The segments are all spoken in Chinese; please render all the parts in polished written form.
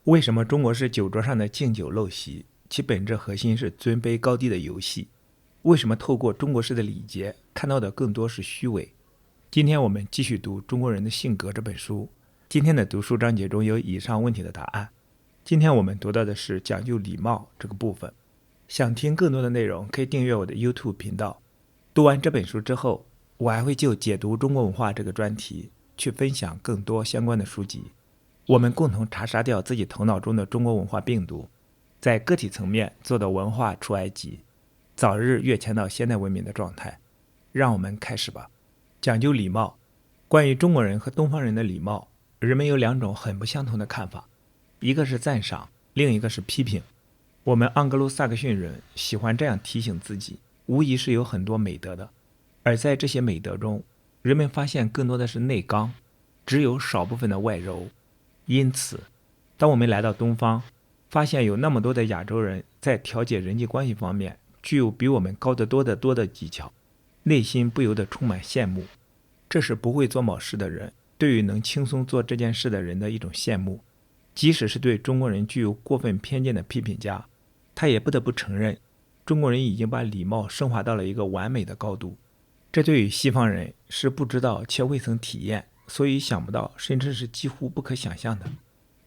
为什么中国是酒桌上的敬酒陋习？其本质核心是尊卑高低的游戏。为什么透过中国式的礼节看到的更多是虚伪？今天我们继续读《中国人的性格》这本书。今天的读书章节中有以上问题的答案。今天我们读到的是讲究礼貌这个部分。想听更多的内容，可以订阅我的 YouTube 频道。读完这本书之后，我还会就解读中国文化这个专题去分享更多相关的书籍。我们共同查杀掉自己头脑中的中国文化病毒，在个体层面做到文化出埃及，早日跃迁到现代文明的状态。让我们开始吧。讲究礼貌。关于中国人和东方人的礼貌，人们有两种很不相同的看法，一个是赞赏，另一个是批评。我们盎格鲁撒克逊人喜欢这样提醒自己，无疑是有很多美德的，而在这些美德中，人们发现更多的是内刚，只有少部分的外柔。因此，当我们来到东方，发现有那么多的亚洲人在调节人际关系方面具有比我们高得多得多的技巧，内心不由得充满羡慕。这是不会做某事的人对于能轻松做这件事的人的一种羡慕。即使是对中国人具有过分偏见的批评家，他也不得不承认，中国人已经把礼貌升华到了一个完美的高度。这对于西方人是不知道且未曾体验，所以想不到，甚至是几乎不可想象的。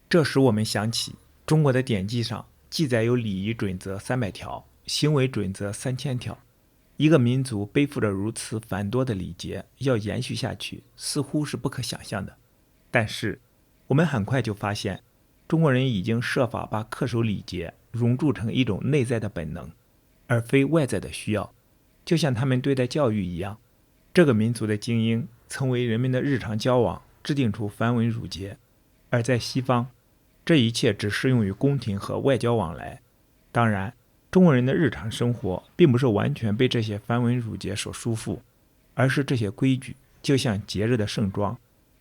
这使我们想起中国的典籍上记载有礼仪准则300条，行为准则3000条。一个民族背负着如此繁多的礼节，要延续下去，似乎是不可想象的。但是，我们很快就发现，中国人已经设法把恪守礼节熔铸成一种内在的本能，而非外在的需要。就像他们对待教育一样，这个民族的精英曾为人们的日常交往制定出繁文缛节，而在西方，这一切只适用于宫廷和外交往来。当然，中国人的日常生活并不是完全被这些繁文缛节所束缚，而是这些规矩就像节日的盛装，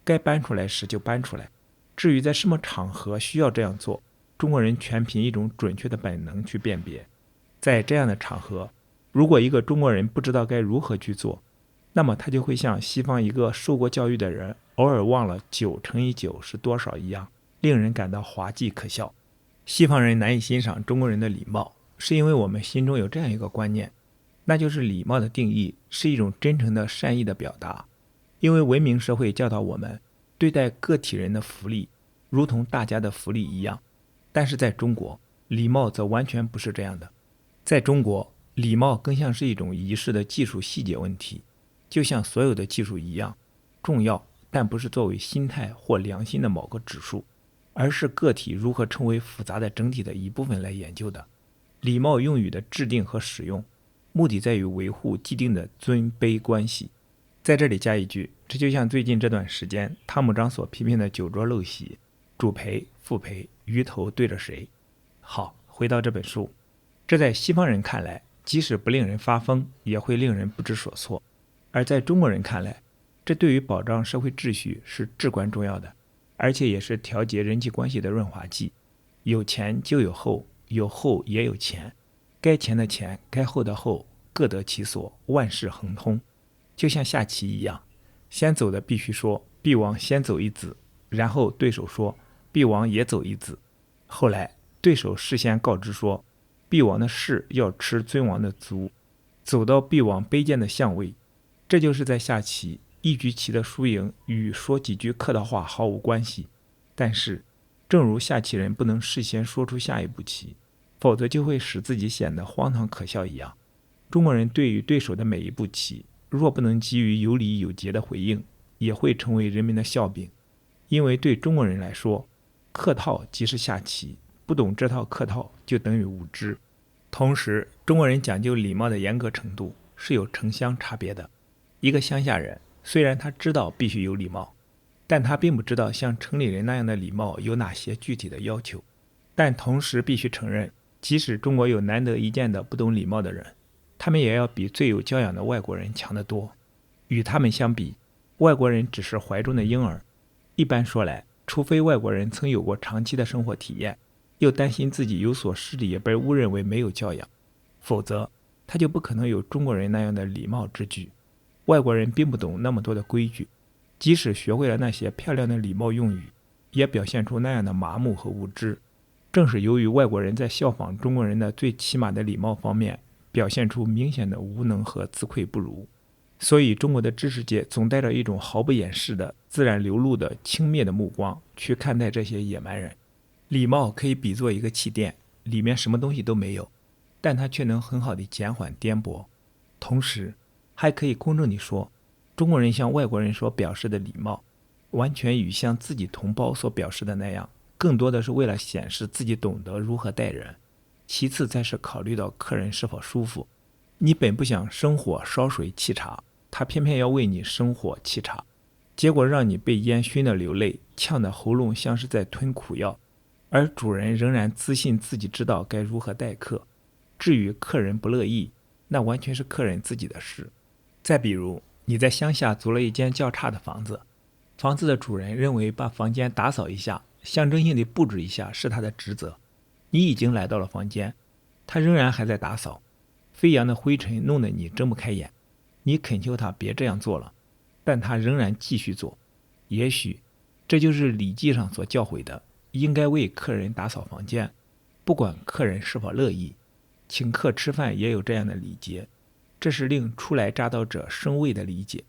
该搬出来时就搬出来。至于在什么场合需要这样做，中国人全凭一种准确的本能去辨别。在这样的场合，如果一个中国人不知道该如何去做，那么他就会像西方一个受过教育的人偶尔忘了9乘以9是多少一样，令人感到滑稽可笑。西方人难以欣赏中国人的礼貌，是因为我们心中有这样一个观念，那就是礼貌的定义是一种真诚的善意的表达。因为文明社会教导我们对待个体人的福利如同大家的福利一样，但是在中国，礼貌则完全不是这样的。在中国，礼貌更像是一种仪式的技术细节问题，就像所有的技术一样，重要，但不是作为心态或良心的某个指数，而是个体如何成为复杂的整体的一部分来研究的。礼貌用语的制定和使用，目的在于维护既定的尊卑关系。在这里加一句，这就像最近这段时间汤姆章所批评的酒桌陋习，主陪、副陪、鱼头对着谁。好，回到这本书，这在西方人看来，即使不令人发疯，也会令人不知所措。而在中国人看来，这对于保障社会秩序是至关重要的，而且也是调节人际关系的润滑剂。有前就有后，有后也有前，该前的前，该后的后，各得其所，万事亨通。就像下棋一样，先走的必须说毕王先走一子，然后对手说毕王也走一子，后来对手事先告知说毕王的士要吃尊王的卒，走到毕王卑贱的相位。这就是在下棋，一局棋的输赢与说几句客套话毫无关系。但是正如下棋人不能事先说出下一步棋，否则就会使自己显得荒唐可笑一样，中国人对于对手的每一步棋，若不能给予有礼有节的回应，也会成为人们的笑柄。因为对中国人来说，客套即是下棋，不懂这套客套就等于无知。同时，中国人讲究礼貌的严格程度是有城乡差别的。一个乡下人虽然他知道必须有礼貌，但他并不知道像城里人那样的礼貌有哪些具体的要求。但同时必须承认，即使中国有难得一见的不懂礼貌的人，他们也要比最有教养的外国人强得多。与他们相比，外国人只是怀中的婴儿。一般说来，除非外国人曾有过长期的生活体验，又担心自己有所失礼被误认为没有教养，否则他就不可能有中国人那样的礼貌之举。外国人并不懂那么多的规矩，即使学会了那些漂亮的礼貌用语，也表现出那样的麻木和无知。正是由于外国人在效仿中国人的最起码的礼貌方面表现出明显的无能和自愧不如，所以中国的知识界总带着一种毫不掩饰的自然流露的轻蔑的目光去看待这些野蛮人。礼貌可以比作一个气垫，里面什么东西都没有，但它却能很好的减缓颠簸。同时还可以公正地说，中国人向外国人所表示的礼貌完全与向自己同胞所表示的那样，更多的是为了显示自己懂得如何待人，其次才是考虑到客人是否舒服。你本不想生火烧水沏茶，他偏偏要为你生火沏茶，结果让你被烟熏得流泪，呛得喉咙像是在吞苦药，而主人仍然自信自己知道该如何待客。至于客人不乐意，那完全是客人自己的事。再比如，你在乡下租了一间较差的房子，房子的主人认为把房间打扫一下，象征性的布置一下是他的职责。你已经来到了房间，他仍然还在打扫，飞扬的灰尘弄得你睁不开眼。你恳求他别这样做了，但他仍然继续做。也许这就是礼记上所教诲的，应该为客人打扫房间，不管客人是否乐意。请客吃饭也有这样的礼节，这是令初来乍到者生畏的理解，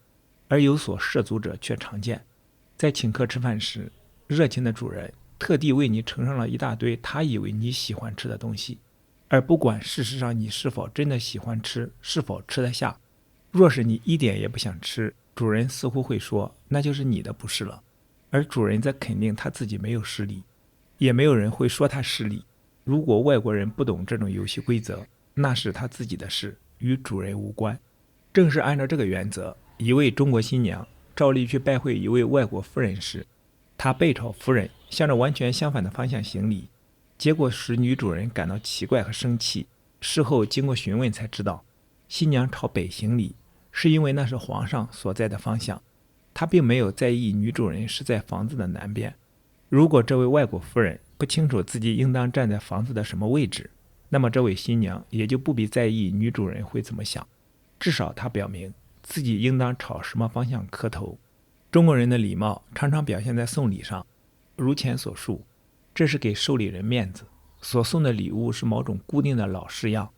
而有所涉足者却常见。在请客吃饭时，热情的主人特地为你盛上了一大堆他以为你喜欢吃的东西，而不管事实上你是否真的喜欢吃，是否吃得下。若是你一点也不想吃，主人似乎会说那就是你的不是了，而主人则肯定他自己没有失礼，也没有人会说他失礼。如果外国人不懂这种游戏规则，那是他自己的事，与主人无关。正是按照这个原则，一位中国新娘照例去拜会一位外国夫人时，她背朝夫人向着完全相反的方向行礼，结果使女主人感到奇怪和生气。事后经过询问才知道，新娘朝北行礼是因为那是皇上所在的方向，她并没有在意女主人是在房子的南边。如果这位外国夫人不清楚自己应当站在房子的什么位置，那么这位新娘也就不必在意女主人会怎么想，至少她表明自己应当朝什么方向磕头。中国人的礼貌常常表现在送礼上，如前所述，这是给受礼人面子，所送的礼物是某种固定的老式样。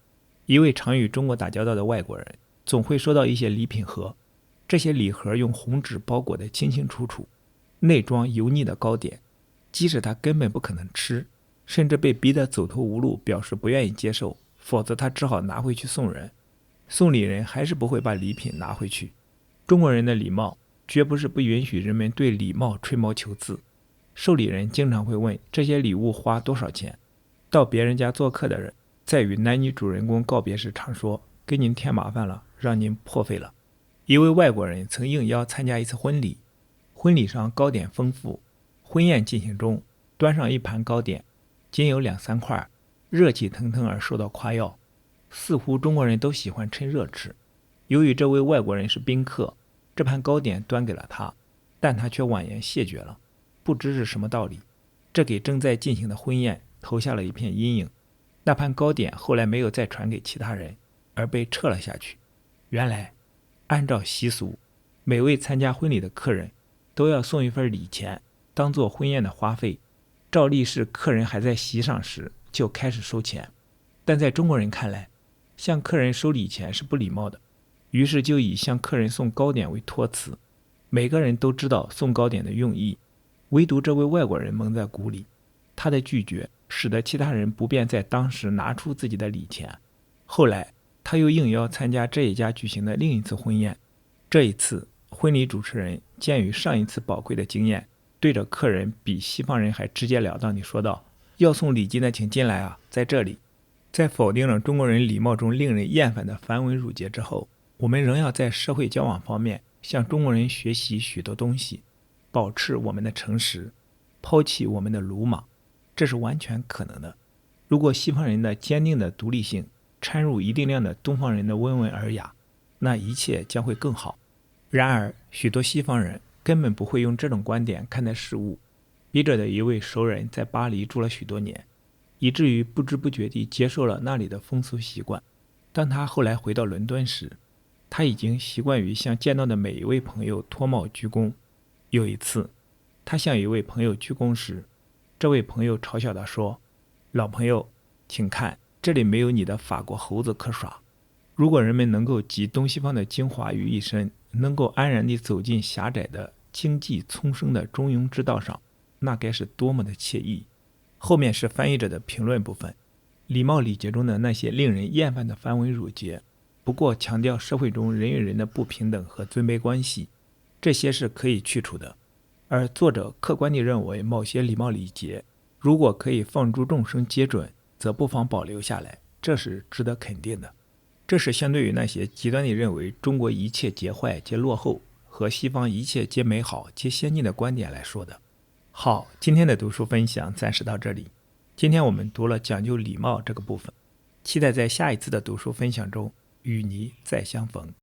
一位常与中国打交道的外国人总会收到一些礼品盒，这些礼盒用红纸包裹得清清楚楚，内装油腻的糕点，即使他根本不可能吃，甚至被逼得走投无路，表示不愿意接受，否则他只好拿回去送人。送礼人还是不会把礼品拿回去。中国人的礼貌绝不是不允许人们对礼貌吹毛求疵。受礼人经常会问这些礼物花多少钱。到别人家做客的人在与男女主人公告别时常说，给您添麻烦了，让您破费了。一位外国人曾应邀参加一次婚礼，婚礼上糕点丰富，婚宴进行中，端上一盘糕点，仅有2-3块，热气腾腾而受到夸耀，似乎中国人都喜欢趁热吃。由于这位外国人是宾客，这盘糕点端给了他，但他却婉言谢绝了，不知是什么道理。这给正在进行的婚宴投下了一片阴影。那盘糕点后来没有再传给其他人，而被撤了下去。原来按照习俗，每位参加婚礼的客人都要送一份礼钱，当做婚宴的花费。照例是客人还在席上时就开始收钱，但在中国人看来，向客人收礼钱是不礼貌的，于是就以向客人送糕点为托词。每个人都知道送糕点的用意，唯独这位外国人蒙在鼓里。他的拒绝使得其他人不便在当时拿出自己的礼钱。后来他又应邀参加这一家举行的另一次婚宴。这一次婚礼主持人鉴于上一次宝贵的经验，对着客人比西方人还直截了当地说道，要送礼金的请进来啊，在这里。在否定了中国人礼貌中令人厌烦的繁文缛节之后，我们仍要在社会交往方面向中国人学习许多东西，保持我们的诚实，抛弃我们的鲁莽，这是完全可能的。如果西方人的坚定的独立性掺入一定量的东方人的温文尔雅，那一切将会更好。然而许多西方人根本不会用这种观点看待事物。笔者的一位熟人在巴黎住了许多年，以至于不知不觉地接受了那里的风俗习惯。当他后来回到伦敦时，他已经习惯于向见到的每一位朋友脱帽鞠躬。有一次他向一位朋友鞠躬时，这位朋友嘲笑他说，老朋友，请看，这里没有你的法国猴子可耍。如果人们能够集东西方的精华于一身，能够安然地走进狭窄的经济丛生的中庸之道上，那该是多么的惬意。后面是翻译者的评论部分。礼貌礼节中的那些令人厌烦的繁文缛节，不过强调社会中人与人的不平等和尊卑关系，这些是可以去除的。而作者客观地认为，某些礼貌礼节如果可以放诸众生皆准，则不妨保留下来，这是值得肯定的。这是相对于那些极端地认为中国一切皆坏皆落后，和西方一切皆美好皆先进的观点来说的。好，今天的读书分享暂时到这里。今天我们读了讲究礼貌这个部分，期待在下一次的读书分享中与你再相逢。